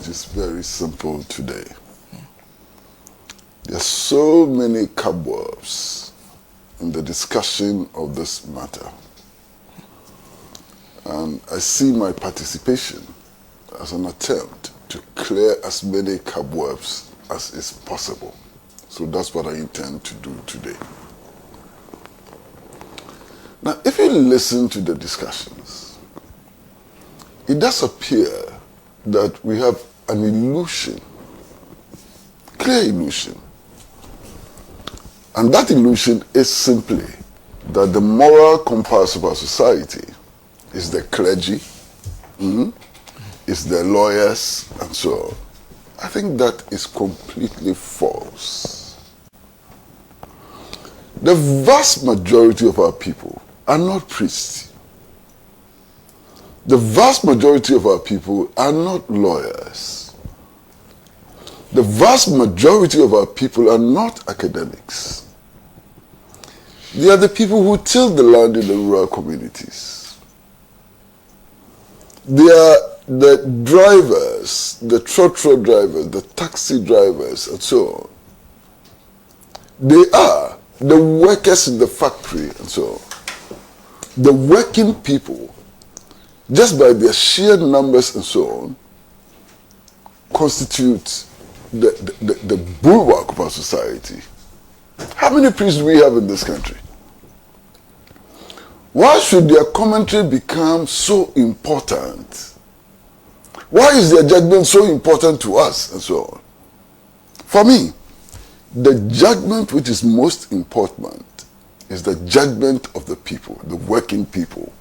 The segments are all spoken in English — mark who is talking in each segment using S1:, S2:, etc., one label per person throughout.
S1: message is very simple today. There are so many cobwebs in the discussion of this matter. And I see my participation as an attempt to clear as many cobwebs as is possible. So that's what I intend to do today. Now, if you listen to the discussions, it does appear that we have an illusion, clear illusion. And that illusion is simply that the moral compass of our society is the clergy, is the lawyers, and so on. I think that is completely false. The vast majority of our people are not priests. The vast majority of our people are not lawyers. The vast majority of our people are not academics. They are the people who till the land in the rural communities. They are the drivers, the trotro drivers, the taxi drivers, and so on. They are the workers in the factory, and so on. The working people, just by their sheer numbers and so on, constitute the bulwark of our society. How many priests do we have in this country? Why should their commentary become so important? Why is their judgment so important to us and so on? For me, the judgment which is most important is the judgment of the people, the working people,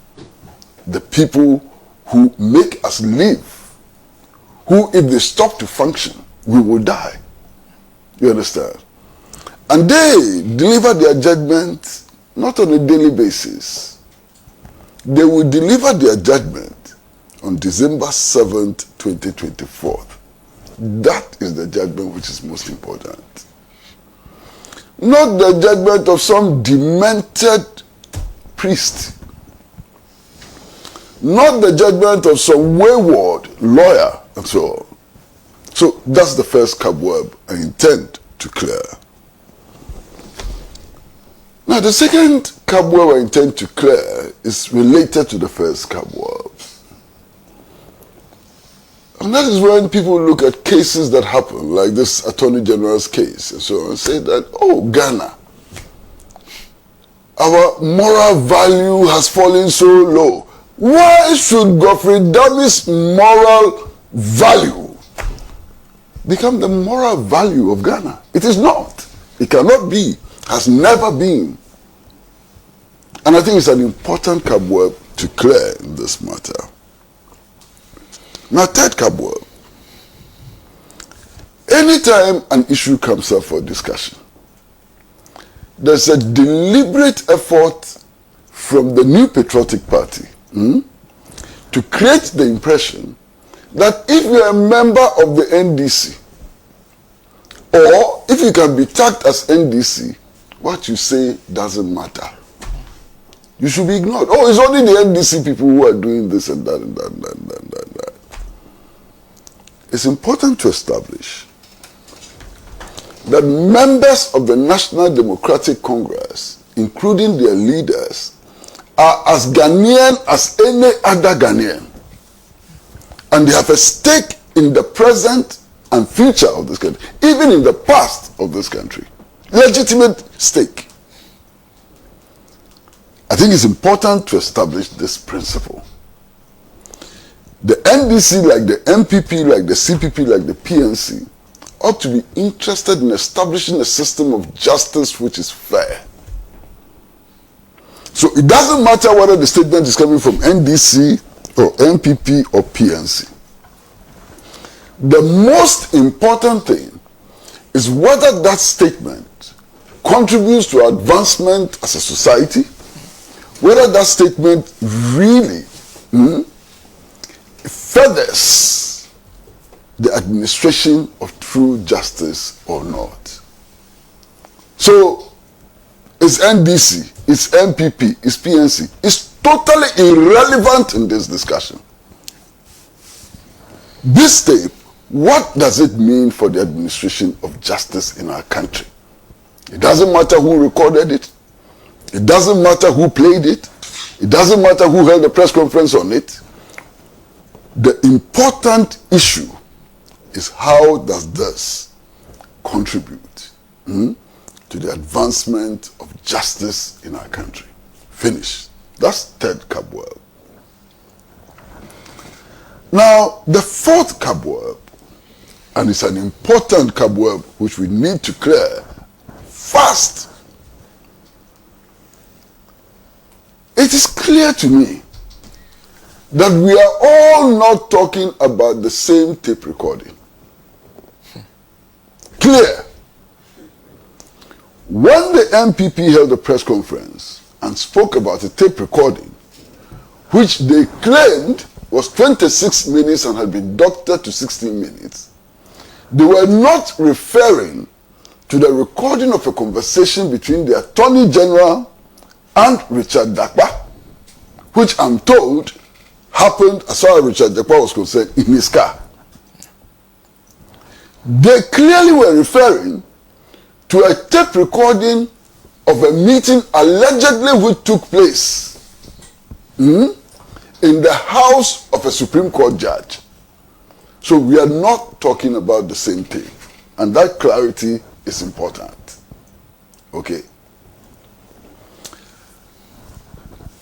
S1: the people who make us live, who if they stop to function, we will die. You understand? And they deliver their judgment not on a daily basis. They will deliver their judgment on December 7th, 2024. That is the judgment which is most important. Not the judgment of some demented priest. Not the judgment of some wayward lawyer and so on. So that's the first cobweb I intend to clear. Now the second cobweb I intend to clear is related to the first cobweb. And that is when people look at cases that happen, like this Attorney General's case and so on, and say that, oh, Ghana, our moral value has fallen so low. Why should Godfred Dami's moral value become the moral value of Ghana? It is not. It cannot be. Has never been. And I think it's an important cobweb to clear in this matter. Now, third cobweb. Anytime an issue comes up for discussion, there's a deliberate effort from the New Patriotic Party to create the impression that if you're a member of the NDC, or if you can be tagged as NDC, what you say doesn't matter. You should be ignored. Oh, it's only the NDC people who are doing this and that and that and that and that and that. It's important to establish that members of the National Democratic Congress, including their leaders, are as Ghanaian as any other Ghanaian. And they have a stake in the present and future of this country, even in the past of this country. Legitimate stake. I think it's important to establish this principle. The NDC, like the NPP, like the CPP, like the PNC, ought to be interested in establishing a system of justice which is fair. So it doesn't matter whether the statement is coming from NDC or NPP or PNC. The most important thing is whether that statement contributes to advancement as a society, whether that statement really furthers the administration of true justice or not. So it's NDC, it's NPP, it's PNC. It's totally irrelevant in this discussion. This tape what does it mean for the administration of justice in our country? It doesn't matter who recorded it. It doesn't matter who played it. It doesn't matter who held a press conference on it. The important issue is how does this contribute to the advancement of justice in our country. Finish. That's third cobweb. Now, the fourth cobweb, and it's an important cobweb which we need to clear fast. It is clear to me that we are all not talking about the same tape recording. Clear. When the NPP held a press conference and spoke about a tape recording, which they claimed was 26 minutes and had been doctored to 16 minutes, they were not referring to the recording of a conversation between the Attorney General and Richard Dakpa, which I'm told happened as far as Richard Dakpa was concerned in his car. They clearly were referring to a tape recording of a meeting allegedly which took place in the house of a Supreme Court judge. So we are not talking about the same thing. And that clarity is important. Okay.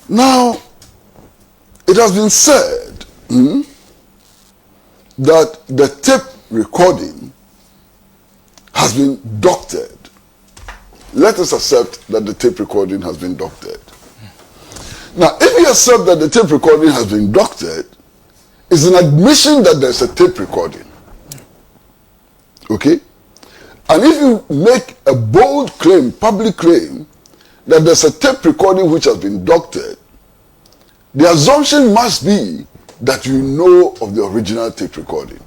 S1: Now, it has been said that the tape recording has been doctored. Let us accept that the tape recording has been doctored. Now, if you accept that the tape recording has been doctored, it's an admission that there's a tape recording. Okay? And if you make a bold claim, public claim, that there's a tape recording which has been doctored, the assumption must be that you know of the original tape recording.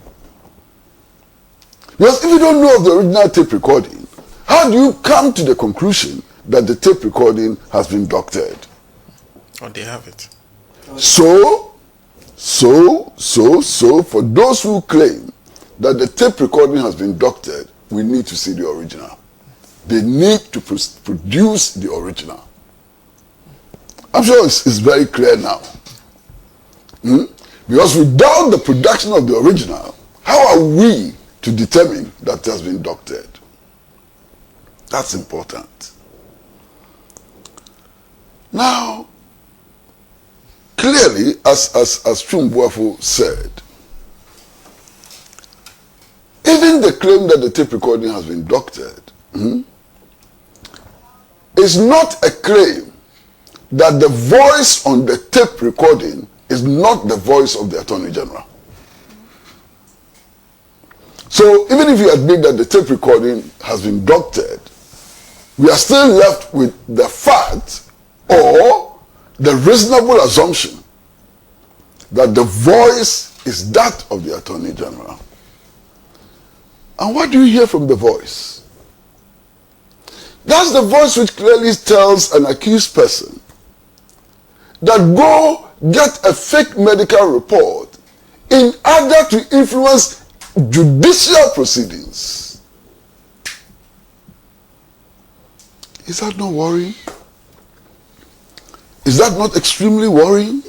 S1: Because if you don't know of the original tape recording, how do you come to the conclusion that the tape recording has been doctored?
S2: Or they have it.
S1: So, for those who claim that the tape recording has been doctored, we need to see the original. They need to produce the original. I'm sure it's very clear now. Because without the production of the original, how are we to determine that it has been doctored? That's important. Now, clearly, as Chumbuafo said, even the claim that the tape recording has been doctored is not a claim that the voice on the tape recording is not the voice of the Attorney General. So even if you admit that the tape recording has been doctored, we are still left with the fact or the reasonable assumption that the voice is that of the Attorney General. And what do you hear from the voice? That's the voice which clearly tells an accused person that go get a fake medical report in order to influence judicial proceedings. Is that not worrying? Is that not extremely worrying?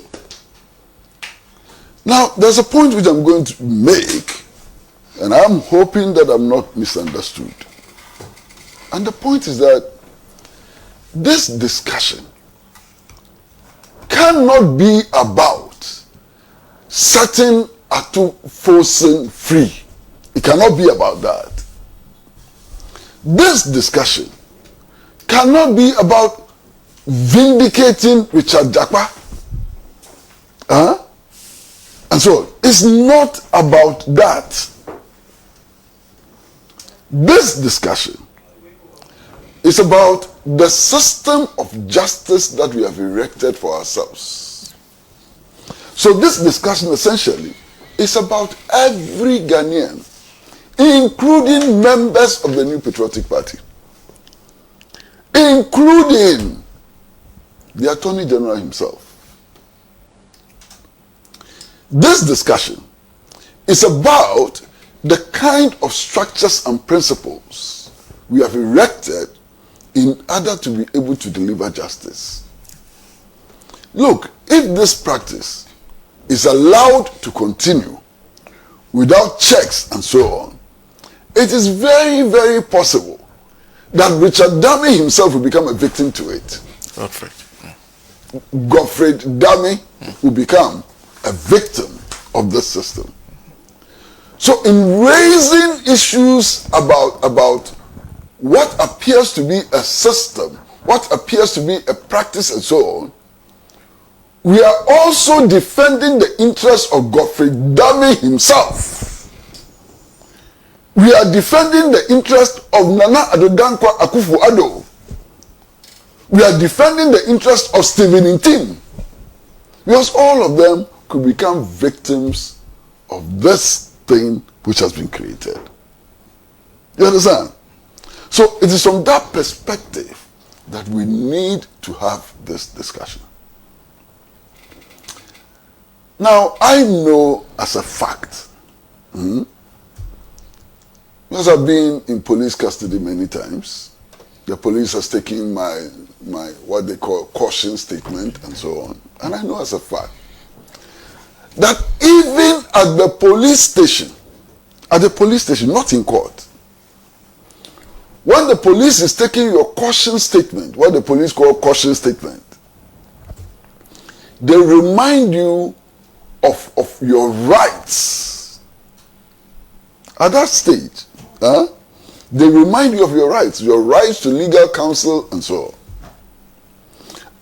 S1: Now, there's a point which I'm going to make, and I'm hoping that I'm not misunderstood. And the point is that this discussion cannot be about setting Atu-Fosun free. It cannot be about that. This discussion cannot be about vindicating Richard Dakpa. And so on. It's not about that. This discussion is about the system of justice that we have erected for ourselves. So this discussion essentially is about every Ghanaian, including members of the New Patriotic Party, including the Attorney General himself. This discussion is about the kind of structures and principles we have erected in order to be able to deliver justice. Look, if this practice is allowed to continue without checks and so on, it is very, very possible that Richard Dami himself will become a victim to it.
S2: Godfred.
S1: Godfred Dami will become a victim of this system. So in raising issues about what appears to be a system, what appears to be a practice and so on, we are also defending the interests of Godfred Dami himself. We are defending the interest of Nana Addo Dankwa Akufo-Addo. We are defending the interest of Stephen Ntim. Because all of them could become victims of this thing which has been created. You understand? So it is from that perspective that we need to have this discussion. Now, I know as a fact, because I've been in police custody many times, the police has taken my what they call caution statement and so on, and I know as a fact that even at the police station, not in court, when the police is taking your caution statement, what the police call caution statement, they remind you of your rights. At that stage, they remind you of your rights to legal counsel and so on.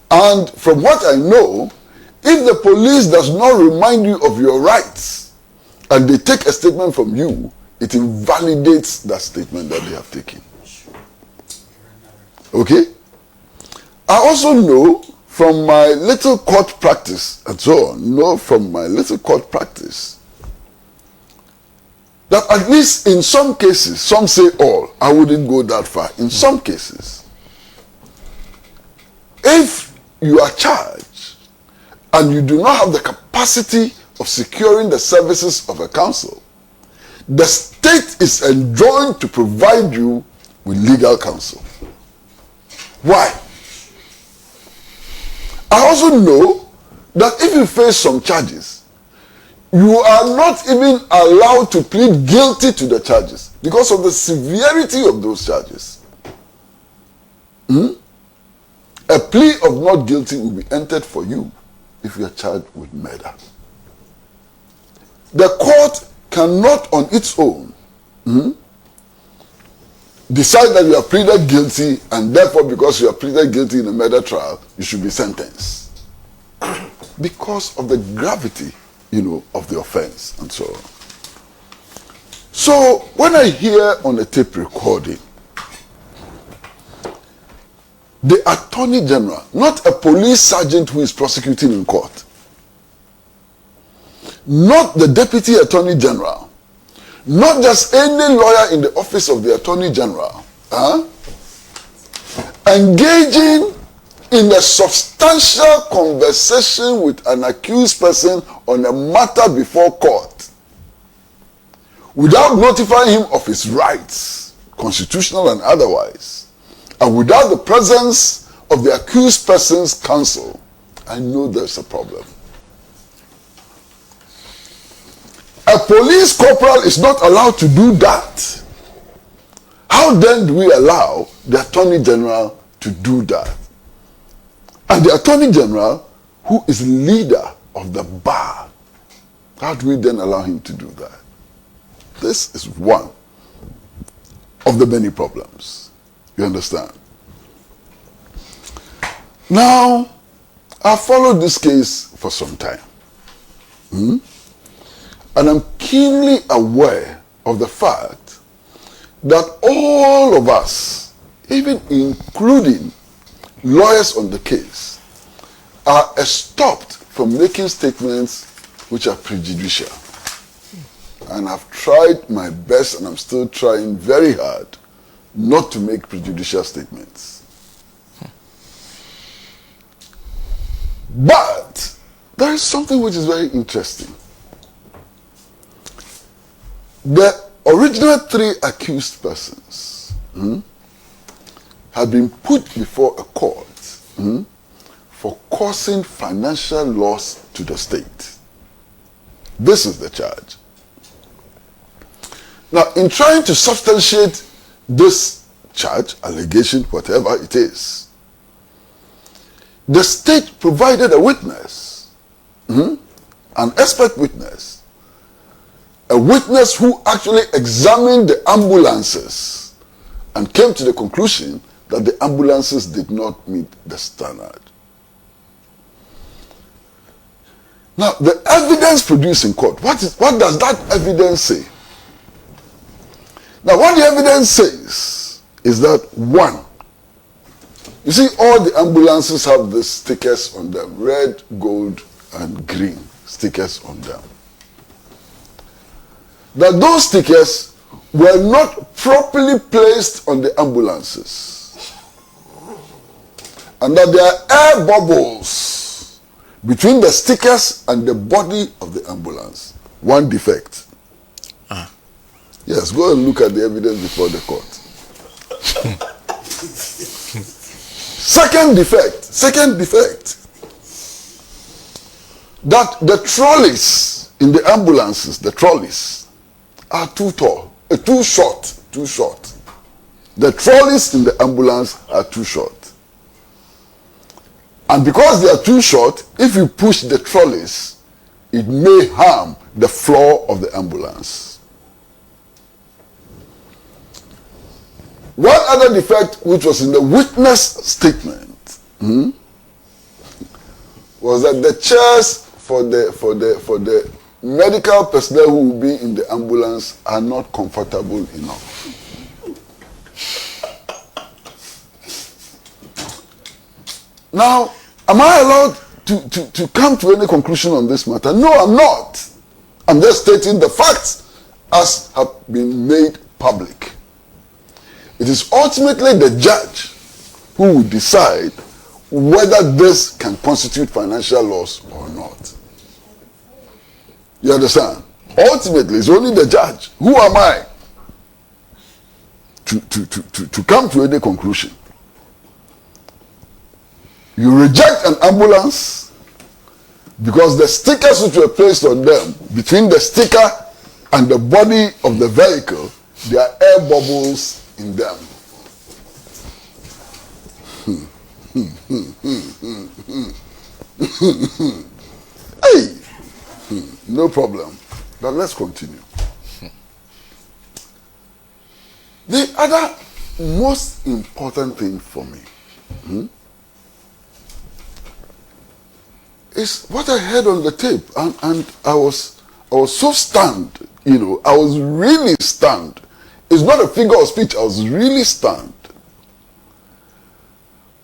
S1: And from what I know, if the police does not remind you of your rights and they take a statement from you, it invalidates that statement that they have taken. Okay? I also know from my little court practice and so on, that at least in some cases, some say all, I wouldn't go that far. In some cases, if you are charged and you do not have the capacity of securing the services of a counsel, the state is enjoined to provide you with legal counsel. Why? I also know that if you face some charges, you are not even allowed to plead guilty to the charges because of the severity of those charges. A plea of not guilty will be entered for you if you are charged with murder. The court cannot on its own decide that you are pleaded guilty, and therefore because you are pleaded guilty in a murder trial, you should be sentenced. Because of the gravity, of the offense and so on. So when I hear on a tape recording, the Attorney General, not a police sergeant who is prosecuting in court, not the Deputy Attorney General, not just any lawyer in the office of the Attorney General, engaging in a substantial conversation with an accused person on a matter before court without notifying him of his rights, constitutional and otherwise, and without the presence of the accused person's counsel, I know there's a problem. A police corporal is not allowed to do that. How then do we allow the Attorney General to do that? And the Attorney General, who is leader of the bar, how do we then allow him to do that? This is one of the many problems. You understand? Now, I've followed this case for some time. And I'm keenly aware of the fact that all of us, even including lawyers on the case, are stopped from making statements which are prejudicial. And I've tried my best, and I'm still trying very hard not to make prejudicial statements. But there is something which is very interesting. The original 3 accused persons have been put before a court for causing financial loss to the state. This is the charge. Now, in trying to substantiate this charge, allegation, whatever it is, the state provided a witness, an expert witness, a witness who actually examined the ambulances and came to the conclusion that the ambulances did not meet the standard. Now, the evidence produced in court, what does that evidence say? Now, what the evidence says is that, 1, you see all the ambulances have the stickers on them, red, gold, and green stickers on them. That those stickers were not properly placed on the ambulances. And that there are air bubbles between the stickers and the body of the ambulance. 1 defect. Yes, go and look at the evidence before the court. Second defect, that the trolleys in the ambulances, the trolleys, are too tall, too short. The trolleys in the ambulance are too short. And because they are too short, if you push the trolleys, it may harm the floor of the ambulance. One other defect, which was in the witness statement, was that the chairs for the medical personnel who will be in the ambulance are not comfortable enough. Now, am I allowed to come to any conclusion on this matter? No, I'm not. I'm just stating the facts as have been made public. It is ultimately the judge who will decide whether this can constitute financial loss or not. You understand? Ultimately, it's only the judge. Who am I to come to any conclusion? You reject an ambulance because the stickers which were placed on them, between the sticker and the body of the vehicle, there are air bubbles in them. Hey, no problem. But let's continue. The other most important thing for me is what I heard on the tape, and I was so stunned. I was really stunned. It's not a figure of speech. I was really stunned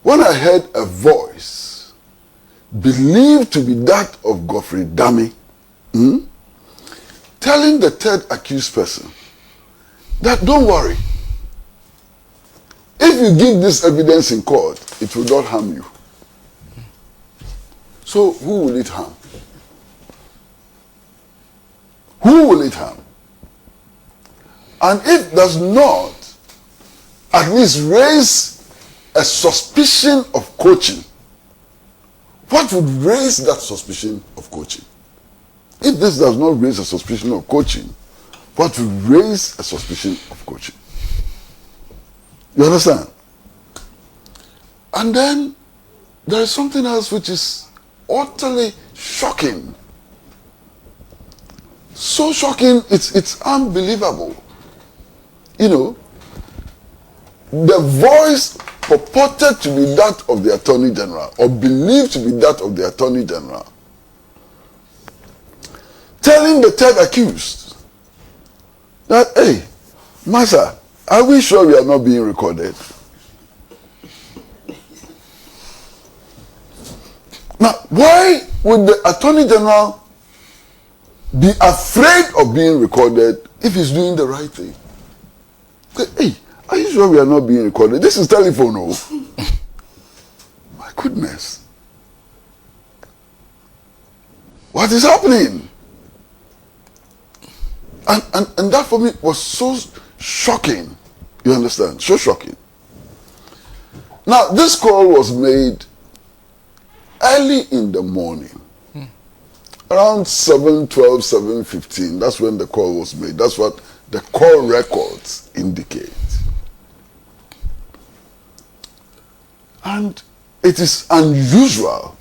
S1: when I heard a voice believed to be that of Godfred, telling the 3rd accused person that, don't worry, if you give this evidence in court, it will not harm you. So who will it harm? Who will it harm? And if does not at least raise a suspicion of coaching, what would raise that suspicion of coaching? If this does not raise a suspicion of coaching, what would raise a suspicion of coaching? You understand? And then there is something else which is utterly shocking. So shocking, it's unbelievable. The voice purported to be that of the Attorney General, or believed to be that of the Attorney General, telling the 3rd accused that, hey, Master, are we sure we are not being recorded? Now, why would the Attorney General be afraid of being recorded if he's doing the right thing? Hey, are you sure we are not being recorded? This is telephone, oh. My goodness. What is happening? And that for me was so shocking. You understand? So shocking. Now, this call was made early in the morning. Around 7:12, 7:15. That's when the call was made. That's what the call records indicate. And it is unusual.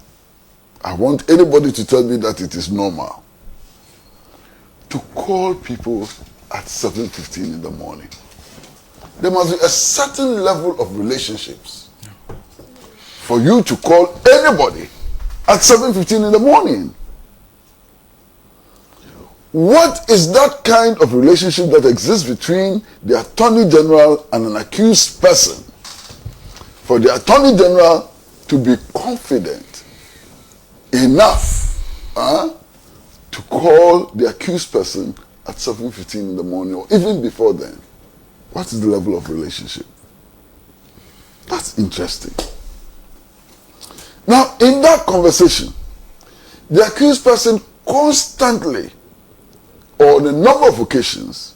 S1: I want anybody to tell me that it is normal to call people at 7:15 in the morning. There must be a certain level of relationships for you to call anybody at 7:15 in the morning. What is that kind of relationship that exists between the Attorney General and an accused person for the Attorney General to be confident enough to call the accused person at 7:15 in the morning or even before then? What is the level of relationship? That's interesting. Now, in that conversation, the accused person constantly, or on a number of occasions,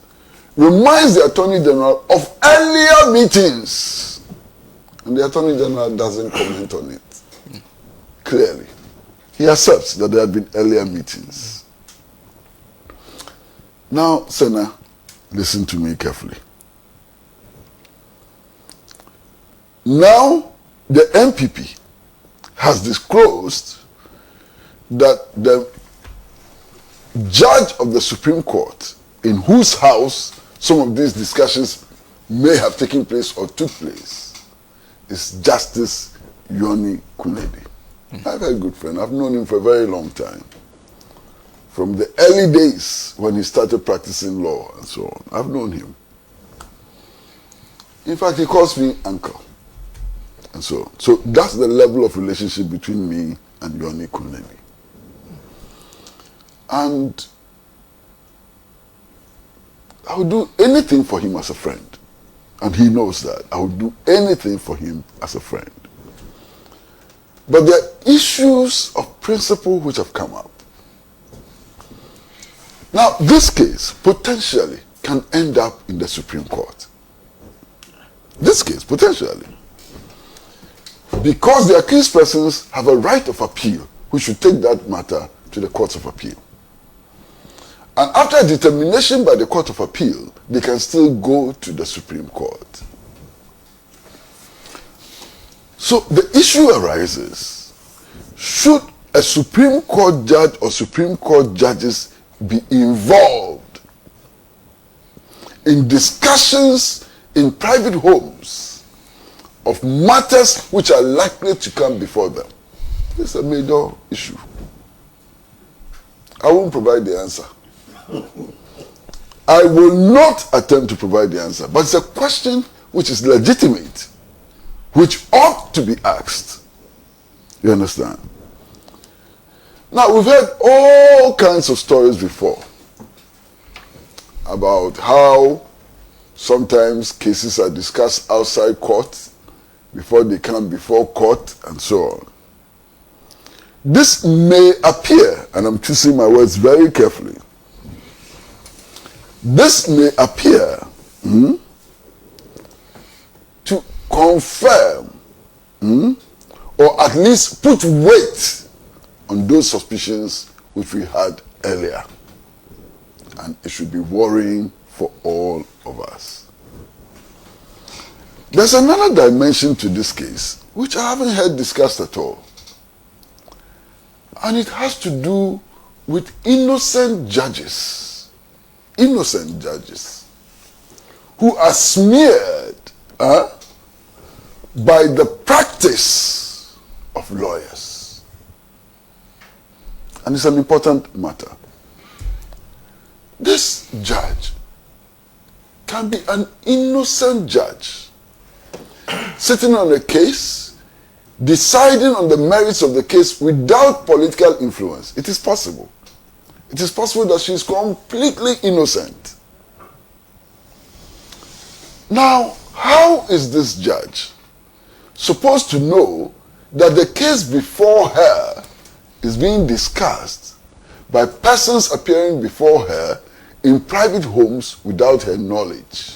S1: reminds the Attorney General of earlier meetings. And the Attorney General doesn't comment on it. Clearly. He accepts that there had been earlier meetings. Now, Senna, listen to me carefully. Now, the NPP has disclosed that the judge of the Supreme Court, in whose house some of these discussions may have taken place or took place, is Justice Yoni Kunedi. I'm a very good friend. I've known him for a very long time. From the early days when he started practicing law and so on. I've known him. In fact, he calls me uncle. And so on. So that's the level of relationship between me and Yoni Kunedi. And I would do anything for him as a friend. And he knows that. I would do anything for him as a friend. But there are issues of principle which have come up. Now, this case potentially can end up in the Supreme Court. This case, potentially. Because the accused persons have a right of appeal, we should take that matter to the courts of appeal. And after a determination by the Court of Appeal, they can still go to the Supreme Court. So the issue arises, should a Supreme Court judge or Supreme Court judges be involved in discussions in private homes of matters which are likely to come before them? This is a major issue. I won't provide the answer. I will not attempt to provide the answer, but it's a question which is legitimate, which ought to be asked. You understand? Now, we've heard all kinds of stories before about how sometimes cases are discussed outside court before they come before court and so on. This may appear, and I'm choosing my words very carefully, this may appear to confirm or at least put weight on those suspicions which we had earlier. And it should be worrying for all of us. There's another dimension to this case which I haven't heard discussed at all. And it has to do with innocent judges. Innocent judges who are smeared by the practice of lawyers. And it's an important matter. This judge can be an innocent judge sitting on a case, deciding on the merits of the case without political influence. It is possible. It is possible that she is completely innocent. Now, how is this judge supposed to know that the case before her is being discussed by persons appearing before her in private homes without her knowledge.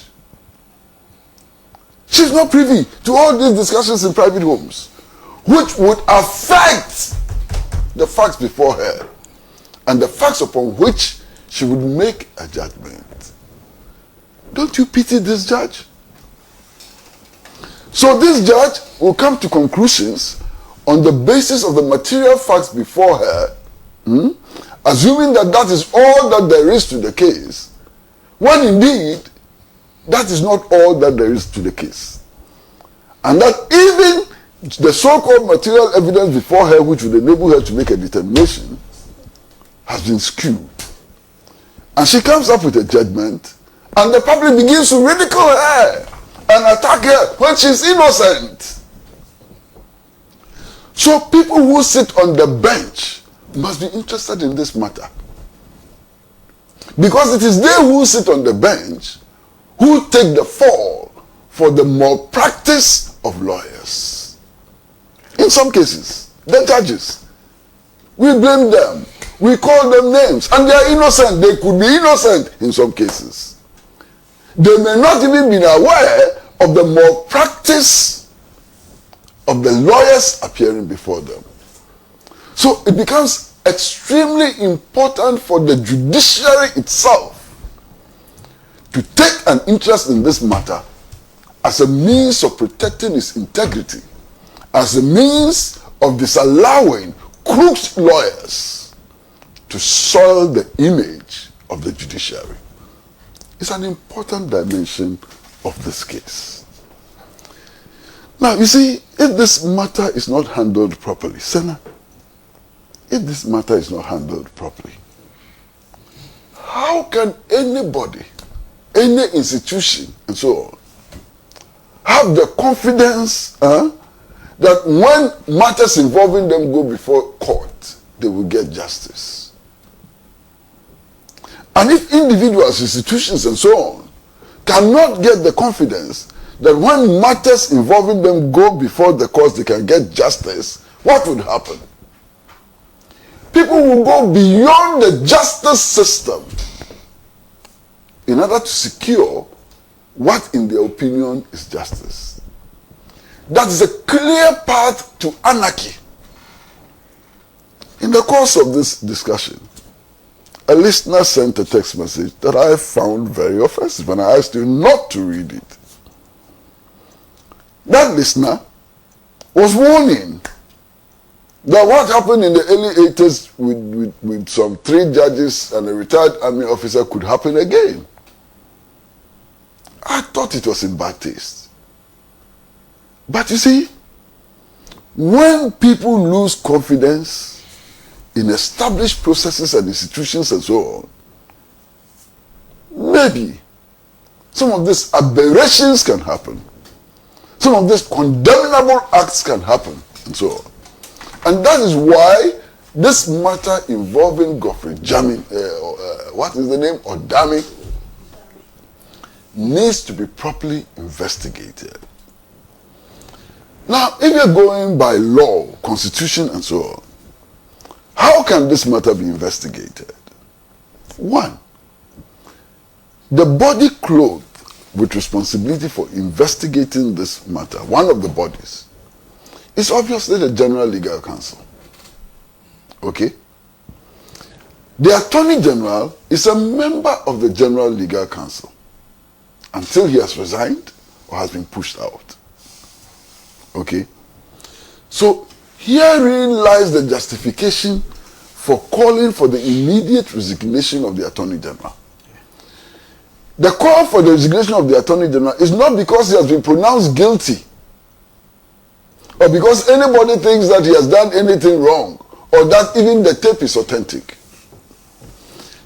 S1: She's not privy to all these discussions in private homes, which would affect the facts before her and the facts upon which she would make a judgment. Don't you pity this judge? So this judge will come to conclusions on the basis of the material facts before her, assuming that that is all that there is to the case, when indeed that is not all that there is to the case. And that even the so-called material evidence before her, which would enable her to make a determination, has been skewed. And she comes up with a judgment, and the public begins to ridicule her and attack her when she's innocent. So people who sit on the bench must be interested in this matter. Because it is they who sit on the bench who take the fall for the malpractice of lawyers. In some cases, the judges, we blame them. We call them names, and they are innocent. They could be innocent in some cases. They may not even be aware of the malpractice of the lawyers appearing before them. So it becomes extremely important for the judiciary itself to take an interest in this matter as a means of protecting its integrity, as a means of disallowing crooked lawyers to soil the image of the judiciary. It's an important dimension of this case. Now, you see, if this matter is not handled properly, Senna, if this matter is not handled properly, how can anybody, any institution, and so on, have the confidence that when matters involving them go before court, they will get justice? And if individuals, institutions, and so on cannot get the confidence that when matters involving them go before the courts, they can get justice, what would happen? People will go beyond the justice system in order to secure what, in their opinion, is justice. That is a clear path to anarchy. In the course of this discussion, a listener sent a text message that I found very offensive, and I asked you not to read it. That listener was warning that what happened in the early 80s with some 3 judges and a retired army officer could happen again. I thought it was in bad taste. But you see, when people lose confidence in established processes and institutions and so on, maybe some of these aberrations can happen. Some of these condemnable acts can happen and so on. And that is why this matter involving Godfred what is the name? Odami, needs to be properly investigated. Now, if you're going by law, constitution, and so on, how can this matter be investigated? 1, the body clothed with responsibility for investigating this matter, one of the bodies, is obviously the General Legal Counsel. Okay? The Attorney General is a member of the General Legal Counsel until he has resigned or has been pushed out. Okay? So, herein lies the justification for calling for the immediate resignation of the Attorney General. The call for the resignation of the Attorney General is not because he has been pronounced guilty or because anybody thinks that he has done anything wrong or that even the tape is authentic.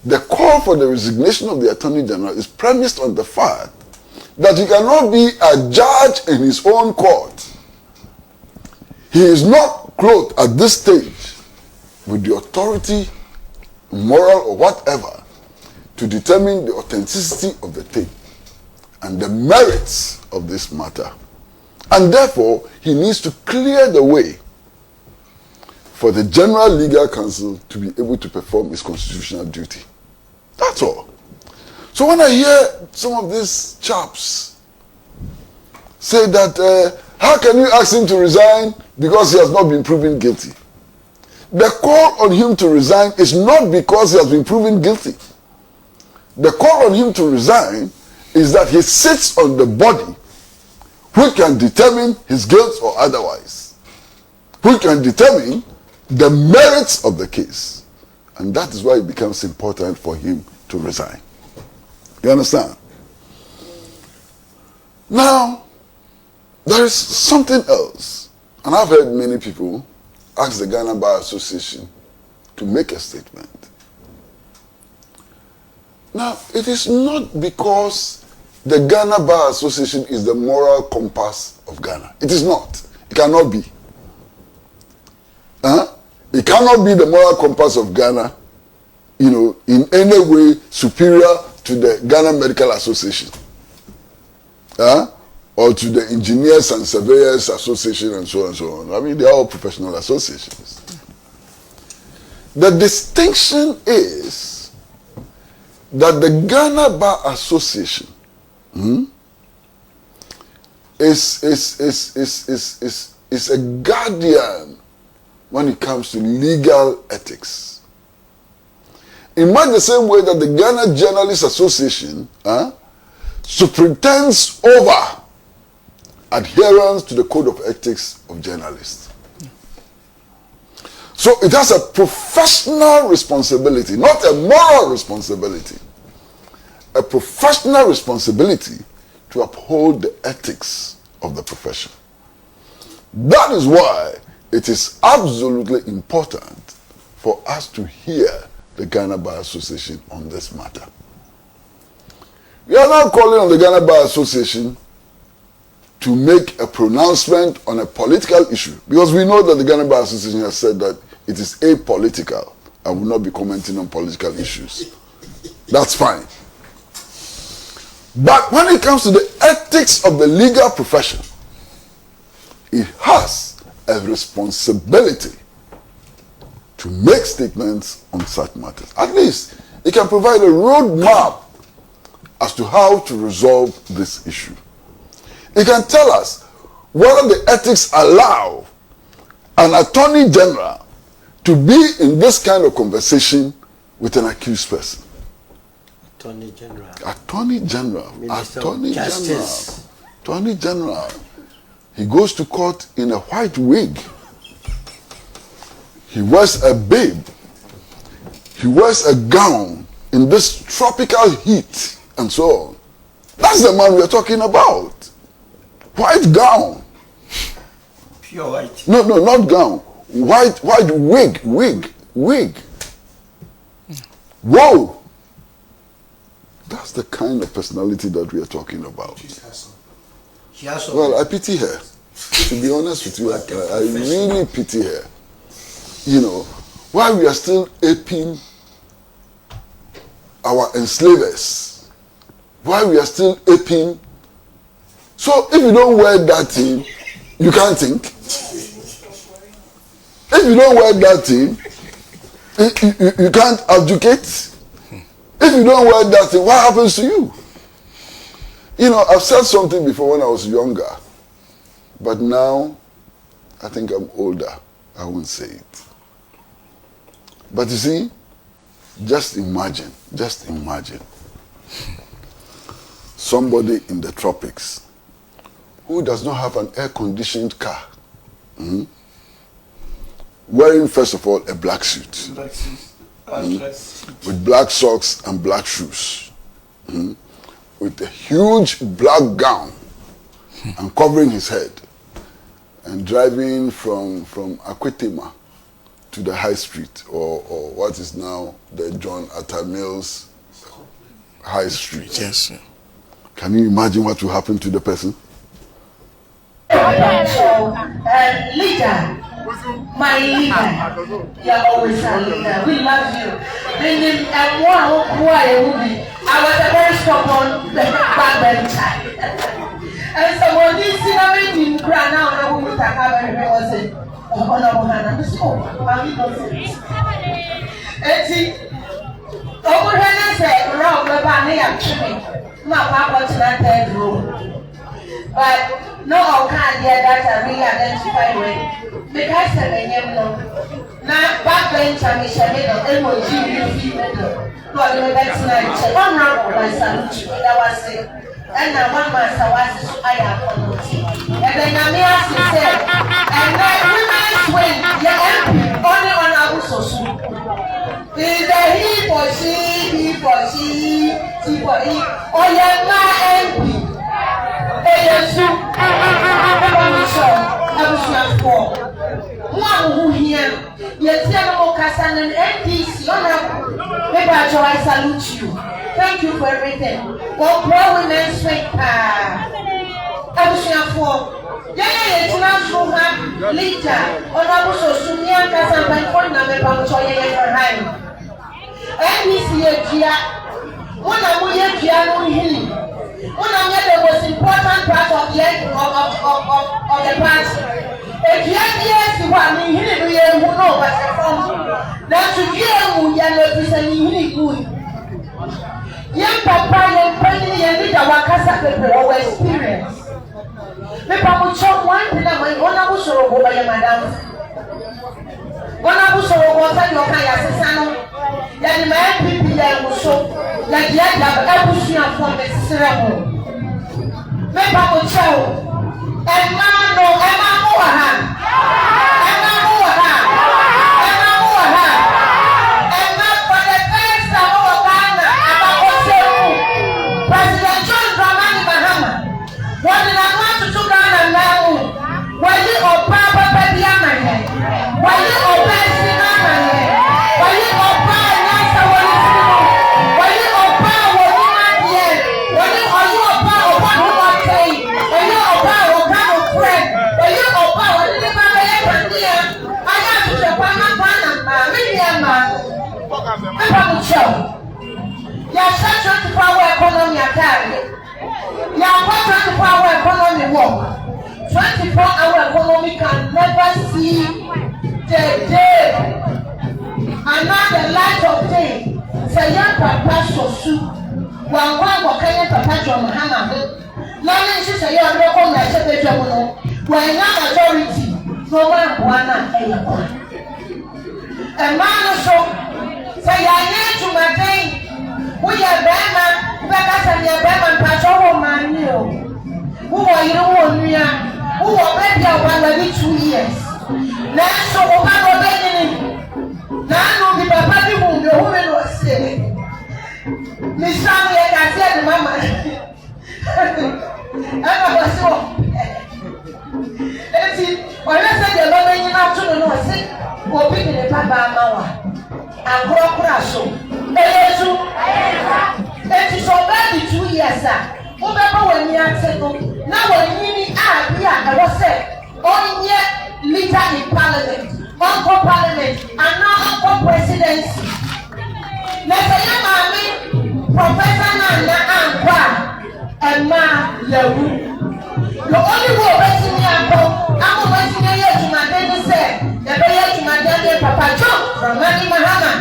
S1: The call for the resignation of the Attorney General is premised on the fact that he cannot be a judge in his own court. He is not clothed at this stage with the authority, moral or whatever, to determine the authenticity of the tape and the merits of this matter. And therefore, he needs to clear the way for the General Legal Counsel to be able to perform his constitutional duty. That's all. So when I hear some of these chaps say that, how can you ask him to resign because he has not been proven guilty? The call on him to resign is not because he has been proven guilty. The call on him to resign is that he sits on the body which can determine his guilt or otherwise, which can determine the merits of the case. And that is why it becomes important for him to resign. You understand? Now, there is something else. And I've heard many people ask the Ghana Bar Association to make a statement. Now, it is not because the Ghana Bar Association is the moral compass of Ghana. It is not. It cannot be. It cannot be the moral compass of Ghana, in any way superior to the Ghana Medical Association. Or to the Engineers and Surveyors Association and so on and so on. I mean, they are all professional associations. The distinction is that the Ghana Bar Association is a guardian when it comes to legal ethics. In much the same way that the Ghana Journalists Association superintends over adherence to the code of ethics of journalists. So it has a professional responsibility, not a moral responsibility. A professional responsibility to uphold the ethics of the profession. That is why it is absolutely important for us to hear the Ghana Bar Association on this matter. We are now calling on the Ghana Bar Association to make a pronouncement on a political issue, because we know that the Ghana Bar Association has said that it is apolitical and will not be commenting on political issues. That's fine. But when it comes to the ethics of the legal profession, it has a responsibility to make statements on such matters. At least it can provide a roadmap as to how to resolve this issue. It can tell us whether the ethics allow an attorney general to be in this kind of conversation with an accused person.
S3: Attorney General.
S1: Attorney General.
S3: Minister
S1: Attorney
S3: of Justice.
S1: General. Attorney General. He goes to court in a white wig. He wears a babe. He wears a gown in this tropical heat and so on. That's the man we're talking about. White gown.
S3: Pure white.
S1: No, not gown. White wig. Whoa! That's the kind of personality that we are talking about.
S3: She has some.
S1: Well, I pity her. To be honest with you, I really pity her. While we are still aping our enslavers, while we are still aping. So if you don't wear that thing, you can't think. If you don't wear that thing, you can't educate. If you don't wear that thing, what happens to you? I've said something before when I was younger, but now I think I'm older. I won't say it. But you see, just imagine somebody in the tropics who does not have an air-conditioned car, wearing, first of all, a black suit, with black socks and black shoes, with a huge black gown and covering his head, and driving from Akwetima to the high street, or what is now the John Atta Mills High Street.
S2: Yes, sir.
S1: Can you imagine what will happen to the person?
S4: Leader, my leader, you're always a leader. We love you. And one who I was a very stubborn backbench child. And so when this cinnamon in crown now, we have everyone Over here, say, Rob, Babania, my papa to that third room. But no, I can't get that I really identify with. Because I mean, no. Now, back then, I was God, that's nice. One round, I salute you. That was it. And now, one master was I have and then Namia said, and then women swing, your MP, only on our social. Is the he for she, he for he, or your MP. Yes, you. I was not for. One who here, yet General Cassan and NPP, maybe I salute you. Thank you for everything. Well, pro women swing. I was not for. Yeah, it's not so hard. Later, on our social media, Cassan by phone number about your hand. NPP, one of my piano healing. One of the most important part of the party. If you have years, one in here, who know what's from that to hear who you are representing good. Young papa, young penny, and leader, Wakasa people over experience. People will chop one thing of my one of us or over your madam. One of us or water your Kaya, that my NPP will show that the other Abusian from the ceremony. People will show. And now, no, Emma Moahan. Emma Moahan. Emma Moahan. And not for the first time over Ghana, President John Dramani Mahama. What did I want to do Ghana now? Were you or Papa Pediama? Were you or Pessinama? Were you or Papa Nasa? Were you or Papa Woman? Were you or you or Papa what you want to say? Were you or Papa? Friend, but you know power, you never let I got to the Panama, show. You're such a power economy attack. You're 24-hour economy work. 24-hour economy can never see the day. Another light of day. Say, young papa, so soon. One can papa, John Hannah. Learning is a young recognized when not majority, no one a man so say I need to maintain. We are Bama, Becca and your Bama Patrol man, who are you, who are maybe every 2 years. Now, so over beginning. Now, the Papa who the woman was saying, Miss Sammy, I said, Mamma. I was so. When I said the Lord, you have to know, I said, or big in the Papa Mawa. And grow crash. It is already 2 years. Remember when we are settled? Now, when you need I was said, only yet leader in Parliament, Uncle Parliament, and now Uncle Presidency. Let's say, Professor Nana and Ma Lewu. The only way waiting here, I'm waiting here to my daddy said, the prayer to my daddy, Papa John from Mani Mahama.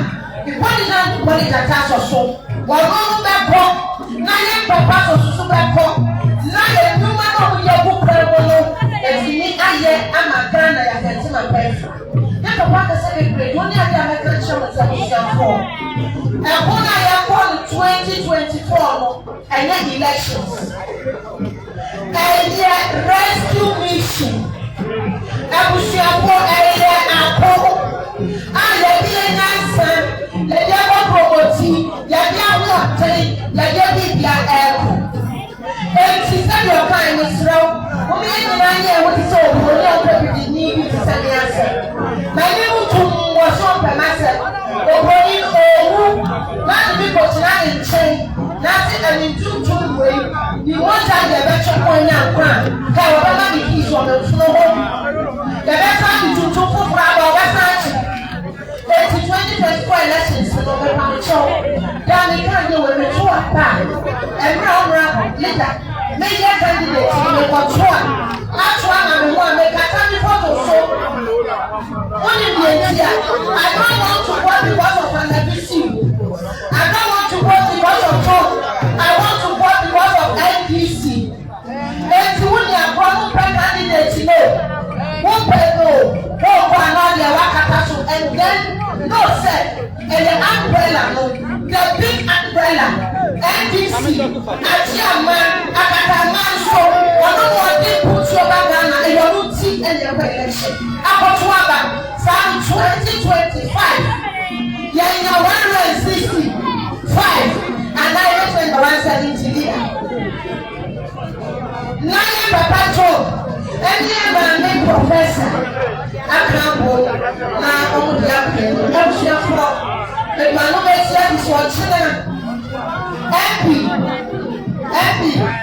S4: The body down body that has or so. While all that walk, now Papa so back home. Now the woman of your book, and you need I yet, I'm a grand, I can see my parents. Let Papa say, only I have a country with a for. And when I am born in 2024, and then elections. And yet, rescue mission. I was here for a I let me answer. Let them promote you. Let them not take. Let them be their air. And she said, your kindness, Row. When we had what is so good, we need to send the answer. My name was on by myself. Not the people tonight in chain. Nothing and in 2 way. You want to have the better point now. However, the keys on the floor. The better to 2 for our West. It's 2024 elections. Then we can't do it with 2 back. And round later. Major candidates in the control. That's one and the one. Make a time photo so. Only the idea. I don't want to work because of an NPP. I don't And you wouldn't have one candidate, you know. One person, and then no said, and the umbrella, no, the big umbrella, NPP, Achiaman, Akataman, so one of what they put your bagana and your routine and your election. Akotuaba, Psalm 2025. Yeah, in your 165, and I was in the 170 leader. Nine Papa Joe, and the main professor. I can't go now on the apple. I'm sure for the man who makes that is for children. Happy.